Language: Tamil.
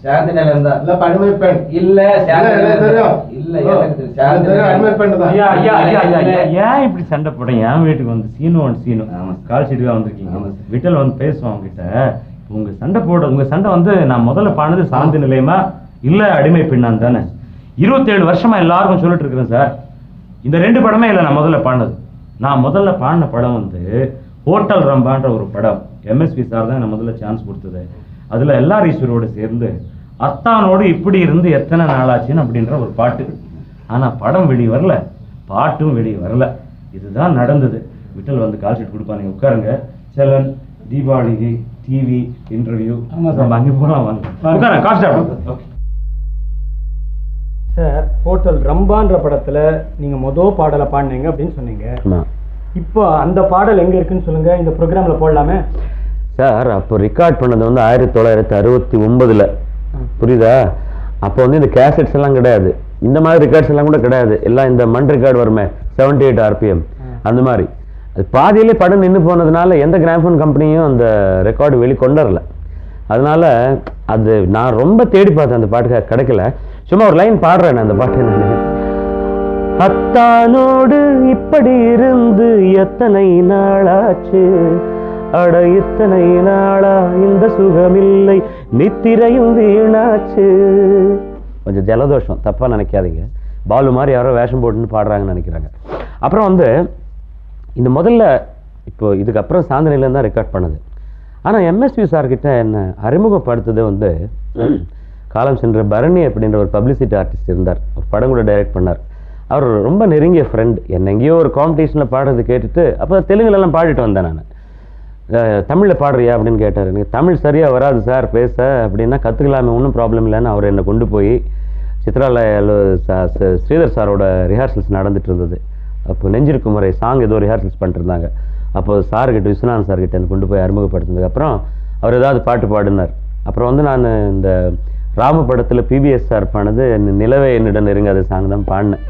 சாந்தி நிலை இருந்தா இல்ல அடிமை பெண் இல்ல தெரியும் இல்ல எனக்கு சாந்தி அடிமை பெண் தான். ஐயா ஐயா ஐயா ஐயா ஏன் இப்படி சண்டை போடுறீங்க? என் வீட்டுக்கு வந்து சீனு ஆமா. கால் சீட்டுக்காக வந்திருக்கீங்க. ஆமா. விட்டல் வந்து பேசுவான் உங்ககிட்ட. உங்க சண்டை வந்து நான் முதல்ல பாடுனது சாந்தி நிலையமா இல்ல அடிமை பெண்ணான்னு தானே 27 வருஷமா எல்லாருக்கும் சொல்லிட்டு இருக்கிறேன் சார். இந்த 2 படமே இல்லை நான் முதல்ல பாடினது. நான் முதல்ல பாடின படம் வந்து ஹோட்டல் ரம்பான்ற ஒரு படம். எம்எஸ்வி சார் தான் நான் முதல்ல சான்ஸ் கொடுத்தது. அதுல எல்லார் ஈஸ்வரோட சேர்ந்து அத்தானோடு இப்படி இருந்து எத்தனை நாளாச்சுன்னு அப்படின்ற ஒரு பாட்டு. ஆனா படம் வெளியே வரல, பாட்டும் வெளியே வரல. இதுதான் நடந்தது. விட்டல் வந்து கால் ஷீட் கொடுப்பா, நீங்க உட்காருங்க. செலன் தீபாவளிக்கு டிவி இன்டர்வியூ நம்ம அங்கே போகலாம், வாங்க உட்காருங்க. Call sheet okay sir. Hotel ரம்பான்ற படத்துல நீங்க மொதல் பாடலை பாடினீங்க அப்படின்னு சொன்னீங்க. இப்போ அந்த பாடல் எங்க இருக்குன்னு சொல்லுங்க, இந்த ப்ரோக்ராம்ல போடலாமே சார். அப்போ ரெக்கார்ட் பண்ணது வந்து 1969. புரியுதா? அப்போ வந்து இந்த கேசட்ஸ் எல்லாம் கிடையாது, இந்த மாதிரி ரெக்கார்ட்ஸ் எல்லாம் கூட கிடையாது. எல்லாம் இந்த மண் ரெக்கார்டு வருமே 78 RPM அந்த மாதிரி. அது பாதியிலே படம் நின்று போனதுனால எந்த கிராமோஃபோன் கம்பெனியும் அந்த ரெக்கார்டு வெளிக்கொண்டு வரல. அதனால அது நான் ரொம்ப தேடி பார்த்தேன், அந்த பாட்டு கிடைக்கல. சும்மா ஒரு லைன் பாடுறேன் அந்த பாட்டு. நான் அத்தானோடு இப்படி இருந்து எத்தனை நாளாச்சு, அட இத்தனை நாளா இந்த சுகமில்லை, நித்திரையும் வீணாச்சு. கொஞ்சம் ஜலதோஷம், தப்பா நினைக்காதீங்க. பாலு மாதிரி யாரோ வேஷம் போட்டுன்னு பாடுறாங்கன்னு நினைக்கிறாங்க. அப்புறம் வந்து இந்த முதல்ல இப்போ இதுக்கப்புறம் சாந்தனையில தான் ரெக்கார்ட் பண்ணது. ஆனால் எம்எஸ்வி சார்கிட்ட என்ன அறிமுகப்படுத்துறது வந்து காலம் சென்ற பரணி அப்படின்ற ஒரு பப்ளிசிட்டி ஆர்டிஸ்ட் இருந்தார். ஒரு படம் கூட டைரக்ட் பண்ணார். அவர் ரொம்ப நெருங்கிய ஃப்ரெண்ட். என்ன எங்கேயோ ஒரு காம்படிஷனில் பாடுறது கேட்டுட்டு, அப்போ தெலுங்குலலாம் பாடிட்டு வந்தேன் நான். தமிழில் பாடுறியா அப்படின்னு கேட்டார். எனக்கு தமிழ் சரியாக வராது சார் பேச அப்படின்னா, கற்றுக்கலாமே ஒன்றும் ப்ராப்ளம் இல்லைன்னு அவர் என்னை கொண்டு போய் சித்ராலயில் ஸ்ரீதர் சாரோட ரிஹர்சல்ஸ் நடந்துட்டு இருந்தது. அப்போ நெஞ்சிருக்கும் முறை சாங் ஏதோ ரிஹர்சல்ஸ் பண்ணிட்டுருந்தாங்க. அப்போ சார்கிட்ட விஸ்வநாதன் சார்கிட்ட என்னை கொண்டு போய் அறிமுகப்படுத்தினதுக்கப்புறம் அவர் ஏதாவது பாட்டு பாடினார். அப்புறம் வந்து நான் இந்த ராம படத்தில் PBS சார் பாடினது நிலவே என்னிடம் நெருங்காத சாங் தான் பாடினேன்.